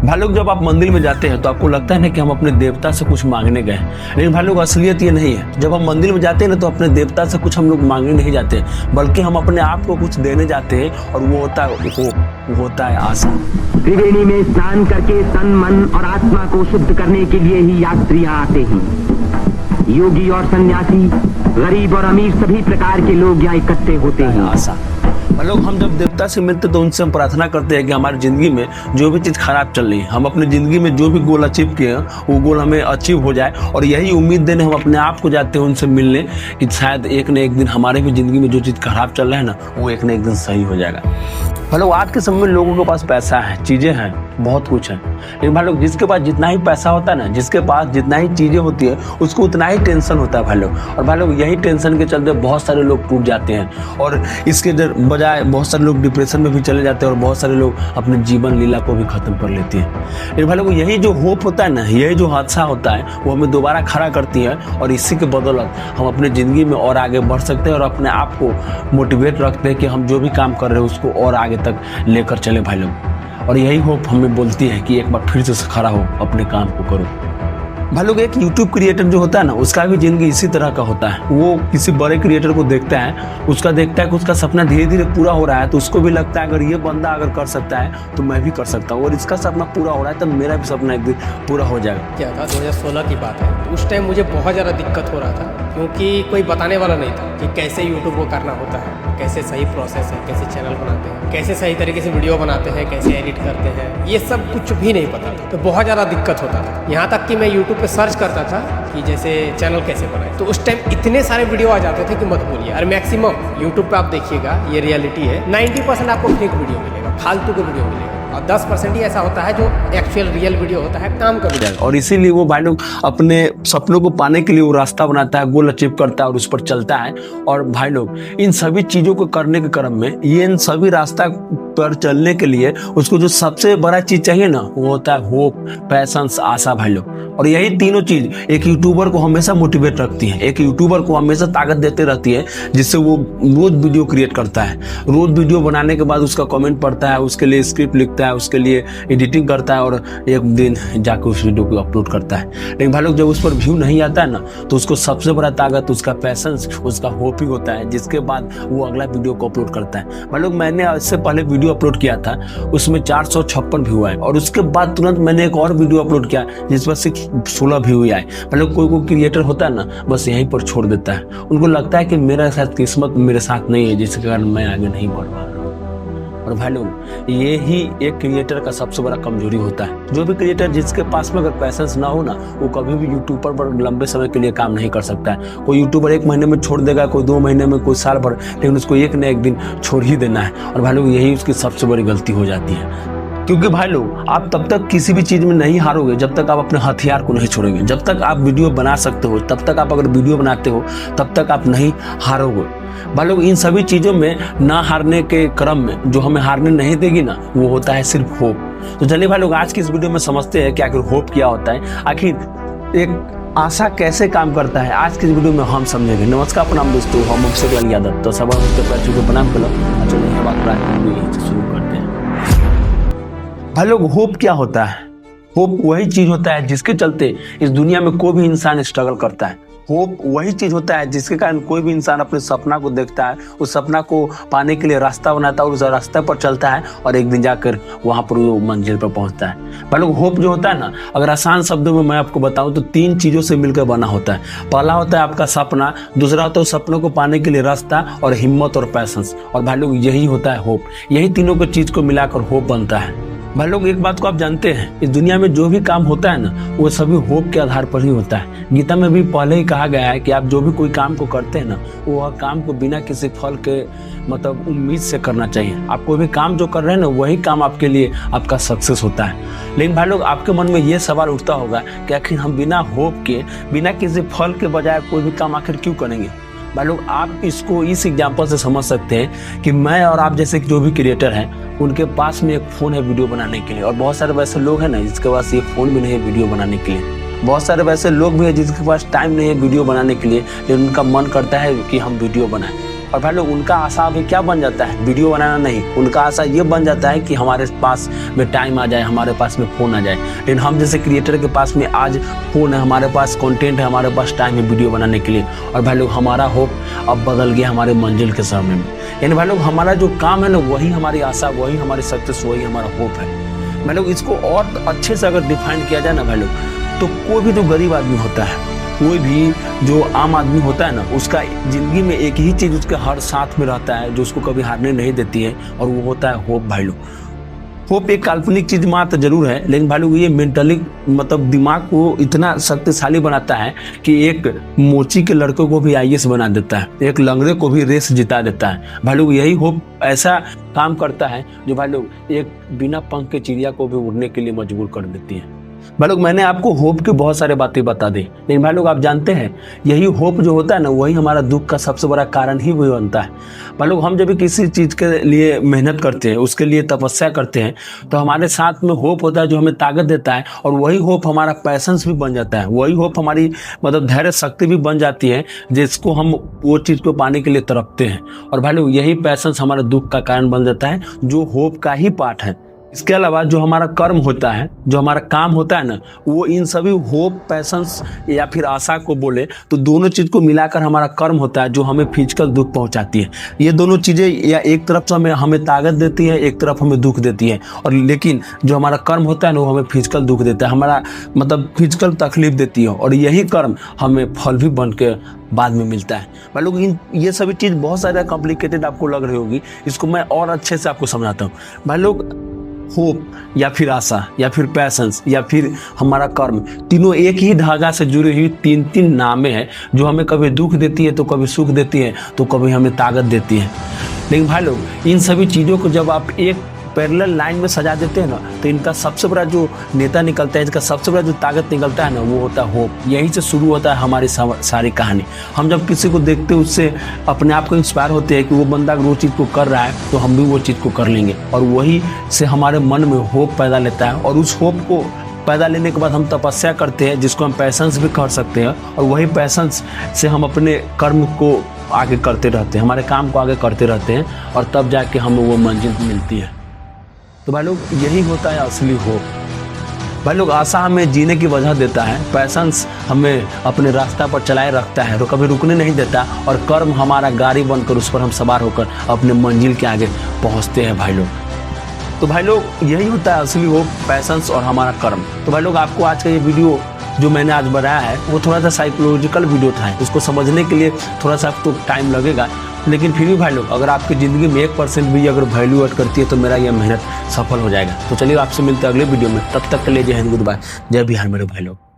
भाई लोग, जब आप मंदिर में जाते हैं तो आपको लगता है ना कि हम अपने देवता से कुछ मांगने गए, लेकिन भाई लोग असलियत ये नहीं है। जब हम मंदिर में जाते हैं ना तो अपने देवता से कुछ हम लोग मांगने नहीं जाते, बल्कि हम अपने आप को कुछ देने जाते हैं, और वो होता है आशा। त्रिवेणी में स्नान करके तन, मन और आत्मा को शुद्ध करने के लिए ही यात्री यहाँ आते हैं। योगी और सन्यासी, गरीब और अमीर, सभी प्रकार के लोग यहाँ इकट्ठे होते हैं। आशा लोग, हम जब देवता से मिलते तो उनसे हम प्रार्थना करते हैं कि हमारी जिंदगी में जो भी चीज़ खराब चल रही है, हम अपनी जिंदगी में जो भी गोल अचीव किए हैं वो गोल हमें अचीव हो जाए, और यही उम्मीद देने हम अपने आप को जाते हैं उनसे मिलने कि शायद एक न एक दिन हमारे भी जिंदगी में जो चीज़ खराब चल रहा है ना वो एक न एक दिन सही हो जाएगा। भाई लोग, आज के समय में लोगों के पास पैसा है, चीज़ें हैं, बहुत कुछ है, लेकिन भाई लोग जिसके पास जितना ही पैसा होता है ना, जिसके पास जितना ही चीज़ें होती है, उसको उतना ही टेंशन होता है भाई लोग। और भाई लोग यही टेंशन के चलते बहुत सारे लोग टूट जाते हैं, और इसके बजाय बहुत सारे लोग डिप्रेशन में भी चले जाते हैं, और बहुत सारे लोग अपने जीवन लीला को भी खत्म कर लेते हैं। लेकिन भाई लोग यही जो होप होता है ना, यही जो हादसा होता है, वो हमें दोबारा खड़ा करती है, और इसी के बदौलत हम अपने ज़िंदगी में और आगे बढ़ सकते हैं, और अपने आप को मोटिवेट रखते हैं कि हम जो भी काम कर रहे हैं उसको और आगे तक लेकर चले भाई लोग। और यही होप हमें बोलती है कि एक बार फिर से खड़ा हो, अपने काम को करो। भाई लोग, एक यूट्यूब क्रिएटर जो होता है ना, उसका भी जिंदगी इसी तरह का होता है। वो किसी बड़े क्रिएटर को देखता है, उसका देखता है कि उसका सपना धीरे धीरे पूरा हो रहा है, तो उसको भी लगता है अगर ये बंदा अगर कर सकता है तो मैं भी कर सकता हूँ, और इसका सपना पूरा हो रहा है तो मेरा भी सपना एक दिन पूरा हो जाएगा। क्या था 2016 की बात है, उस टाइम मुझे बहुत ज़्यादा दिक्कत हो रहा था, क्योंकि कोई बताने वाला नहीं था कि कैसे यूट्यूब को करना होता है, कैसे सही प्रोसेस है, कैसे चैनल बनाते हैं, कैसे सही तरीके से वीडियो बनाते हैं, कैसे एडिट करते हैं, ये सब कुछ भी नहीं पता था। तो बहुत ज़्यादा दिक्कत होता था, यहाँ तक कि मैं यूट्यूब पे सर्च करता था कि जैसे चैनल कैसे बनाए, तो उस टाइम इतने सारे वीडियो आ जाते थे कि मत बोलिए। और मैक्सिमम यूट्यूब पे आप देखिएगा, ये रियलिटी है, 90% आपको फेक वीडियो मिलेगा, फालतू का वीडियो मिलेगा, और 10% ही ऐसा होता है जो एक्चुअल रियल वीडियो होता है, काम का वीडियो। और इसीलिए वो भाई लोग अपने सपनों को पाने के लिए वो रास्ता बनाता है, गोल अचीव करता है और उस पर चलता है। और भाई लोग इन सभी चीज़ों को करने के क्रम में, ये इन सभी रास्ता पर चलने के लिए उसको जो सबसे बड़ा चीज़ चाहिए ना, वो होता है होप, पैशंस, आशा भाई लोग। और यही तीनों चीज़ एक यूट्यूबर को हमेशा मोटिवेट रखती है, एक यूट्यूबर को हमेशा ताकत देते रहती है, जिससे वो रोज़ वीडियो क्रिएट करता है, रोज़ वीडियो बनाने के बाद उसका कमेंट पढ़ता है, उसके लिए स्क्रिप्ट लिखता है, उसके लिए एडिटिंग करता है, और एक दिन जाकर उस वीडियो को अपलोड करता है। लेकिन भाई लोग जब उस पर व्यू नहीं आता है ना, तो उसको सबसे बड़ा ताकत उसका पैशंस, उसका होप ही होता है, जिसके बाद वो अगला वीडियो को अपलोड करता है। भाई लोग, मैंने इससे पहले वीडियो अपलोड किया था, उसमें 456 व्यू आए, और उसके बाद तुरंत मैंने एक और वीडियो अपलोड किया जिस पर सिर्फ 16 व्यू आए। मतलब कोई क्रिएटर होता है ना, बस यहीं पर छोड़ देता है, उनको लगता है कि मेरा साथ किस्मत मेरे साथ नहीं है, जिसके कारण मैं आगे नहीं बढ़ पा रहा हूँ। और भाई लोग ये ही एक क्रिएटर का सबसे बड़ा कमजोरी होता है। जो भी क्रिएटर जिसके पास में अगर पैसेंस ना हो ना, वो कभी भी यूट्यूबर पर लंबे समय के लिए काम नहीं कर सकता है। कोई यूट्यूबर 1 महीने में छोड़ देगा, कोई 2 महीने में, कोई साल भर, लेकिन उसको एक न एक दिन छोड़ ही देना है। और भाई लोग यही उसकी सबसे बड़ी गलती हो जाती है, क्योंकि भाई लोग आप तब तक किसी भी चीज़ में नहीं हारोगे जब तक आप अपने हथियार को नहीं छोड़ोगे। जब तक आप वीडियो बना सकते हो, तब तक आप अगर वीडियो बनाते हो, तब तक आप नहीं हारोगे। भाई लोग इन सभी चीज़ों में ना हारने के क्रम में जो हमें हारने नहीं देगी ना, वो होता है सिर्फ होप। तो चलिए भाई लोग आज की इस वीडियो में समझते हैं कि आखिर होप क्या होता है, आखिर एक आशा कैसे काम करता है। आज की इस वीडियो में हम समझेंगे। नमस्कार प्रणाम दोस्तों, हम अभिषेक लाल यादव। तो सब के प्रणाम करो, चलिए बात शुरू करते हैं। भाई लोग होप क्या होता है? होप वही चीज होता है जिसके चलते इस दुनिया में कोई भी इंसान स्ट्रगल करता है। होप वही चीज होता है जिसके कारण कोई भी इंसान अपने सपना को देखता है, उस सपना को पाने के लिए रास्ता बनाता है, और उस रास्ते पर चलता है, और एक दिन जाकर वहां पर वो मंजिल पर पहुंचता है। भाई लोग होप जो होता है ना, अगर आसान शब्दों में मैं आपको बताऊं तो 3 चीजों से मिलकर बना होता है। पहला होता है आपका सपना, दूसरा होता है सपनों को पाने के लिए रास्ता, और हिम्मत और पैशंस। और भाई लोग यही होता है होप। यही तीनों को चीज को मिलाकर होप बनता है। भाई लोग एक बात को आप जानते हैं, इस दुनिया में जो भी काम होता है ना, वो सभी होप के आधार पर ही होता है। गीता में भी पहले ही कहा गया है कि आप जो भी कोई काम को करते हैं ना, वो काम को बिना किसी फल के मतलब उम्मीद से करना चाहिए। आप कोई भी काम जो कर रहे हैं ना, वही काम आपके लिए आपका सक्सेस होता है। लेकिन भाई लोग आपके मन में ये सवाल उठता होगा कि आखिर हम बिना होप के, बिना किसी फल के बजाय कोई भी काम आखिर क्यों करेंगे? भाई लोग आप इसको इस एग्जाम्पल से समझ सकते हैं कि मैं और आप जैसे जो भी क्रिएटर हैं, उनके पास में एक फ़ोन है वीडियो बनाने के लिए, और बहुत सारे वैसे लोग हैं ना जिसके पास ये फ़ोन भी नहीं है वीडियो बनाने के लिए। बहुत सारे वैसे लोग भी हैं जिसके पास टाइम नहीं है वीडियो बनाने के लिए, लेकिन उनका मन करता है कि हम वीडियो बनाएं। और भाई लोग उनका आशा अभी क्या बन जाता है, वीडियो बनाना नहीं, उनका आशा ये बन जाता है कि हमारे पास में टाइम आ जाए, हमारे पास में फ़ोन आ जाए। लेकिन हम जैसे क्रिएटर के पास में आज फ़ोन है, हमारे पास कंटेंट है, हमारे पास टाइम है वीडियो बनाने के लिए। और भाई लोग हमारा होप अब बदल गया हमारे मंजिल के समय में। यानी भाई लोग हमारा जो काम है ना, वही हमारी आशा, वही हमारी सक्सेस, वही हमारा होप है। भाई लोग इसको और अच्छे से अगर डिफाइन किया जाए ना भाई लोग, तो कोई भी जो गरीब आदमी होता है, कोई भी जो आम आदमी होता है ना, उसका ज़िंदगी में एक ही चीज़ उसके हर साथ में रहता है जो उसको कभी हारने नहीं देती है, और वो होता है होप। भाई लोग होप एक काल्पनिक चीज़ मात्र जरूर है, लेकिन भाई लोग ये मेंटली मतलब दिमाग को इतना शक्तिशाली बनाता है कि एक मोची के लड़कों को भी IAS बना देता है, एक लंगड़े को भी रेस जिता देता है। भाई लोग यही होप ऐसा काम करता है जो भाई लोग एक बिना पंख के चिड़िया को भी उड़ने के लिए मजबूर कर देती है। भाई लोग मैंने आपको होप की बहुत सारे बातें बता दी, लेकिन भाई लोग आप जानते हैं यही होप जो होता है ना, वही हमारा दुख का सबसे बड़ा कारण ही वही बनता है। भाई लोग हम जब भी किसी चीज़ के लिए मेहनत करते हैं, उसके लिए तपस्या करते हैं, तो हमारे साथ में होप होता है जो हमें ताकत देता है, और वही होप हमारा पैशंस भी बन जाता है, वही होप हमारी मतलब धैर्य शक्ति भी बन जाती है, जिसको हम वो चीज़ को पाने के लिए तड़पते हैं। और भाई लोग यही पैशंस हमारे दुख का कारण बन जाता है, जो होप का ही पार्ट है। इसके अलावा जो हमारा कर्म होता है, जो हमारा काम होता है ना, वो इन सभी होप, पैशंस या फिर आशा को बोले तो दोनों चीज़ को मिलाकर हमारा कर्म होता है, जो हमें फिजिकल दुख पहुंचाती है। ये दोनों चीज़ें या एक तरफ से हमें ताकत देती है, एक तरफ हमें दुख देती है। और लेकिन जो हमारा कर्म होता है ना, वो हमें फिजिकल दुख देता है, हमारा मतलब फिजिकल तकलीफ देती है, और यही कर्म हमें फल भी बन के बाद में मिलता है। भाई लोग ये सभी चीज़ बहुत ज़्यादा कॉम्प्लिकेटेड आपको लग रही होगी, इसको मैं और अच्छे से आपको समझाता हूँ। भाई लोग होप या फिर आशा या फिर पैशंस या फिर हमारा कर्म, तीनों एक ही धागा से जुड़ी हुई तीन नामें हैं, जो हमें कभी दुख देती है, तो कभी सुख देती है, तो कभी हमें ताकत देती है। लेकिन भाई लोग इन सभी चीज़ों को जब आप एक पैरेलल लाइन में सजा देते हैं ना, तो इनका सबसे बड़ा जो नेता निकलता है, इसका सबसे बड़ा जो ताकत निकलता है ना, वो होता है होप। यहीं से शुरू होता है हमारी सारी कहानी। हम जब किसी को देखते हैं, उससे अपने आप को इंस्पायर होते हैं कि वो बंदा अगर वो चीज़ को कर रहा है, तो हम भी वो चीज़ को कर लेंगे, और वही से हमारे मन में होप पैदा लेता है। और उस होप को पैदा लेने के बाद हम तपस्या करते हैं, जिसको हम पैशंस भी कर सकते हैं, और वही पैशंस से हम अपने कर्म को आगे करते रहते हैं, हमारे काम को आगे करते रहते हैं, और तब जाके हमें वो मंजिल मिलती है। तो भाई लोग यही होता है असली होप। भाई लोग आशा हमें जीने की वजह देता है, पैशंस हमें अपने रास्ता पर चलाए रखता है, तो कभी रुकने नहीं देता, और कर्म हमारा गाड़ी बनकर उस पर हम सवार होकर अपने मंजिल के आगे पहुंचते हैं। भाई लोग तो भाई लोग यही होता है असली होप, पैशंस और हमारा कर्म। तो भाई लोग आपको आज का ये वीडियो जो मैंने आज बनाया है, वो थोड़ा सा साइकोलॉजिकल वीडियो था, उसको समझने के लिए थोड़ा सा आपको टाइम लगेगा, लेकिन फिर भी भाई लोग अगर आपकी ज़िंदगी में 1% भी अगर वैल्यू ऐड करती है, तो मेरा यह मेहनत सफल हो जाएगा। तो चलिए आपसे मिलते हैं अगले वीडियो में, तब तक के लिए जय हिंद, गुड बाय, जय बिहार मेरे भाई लोग।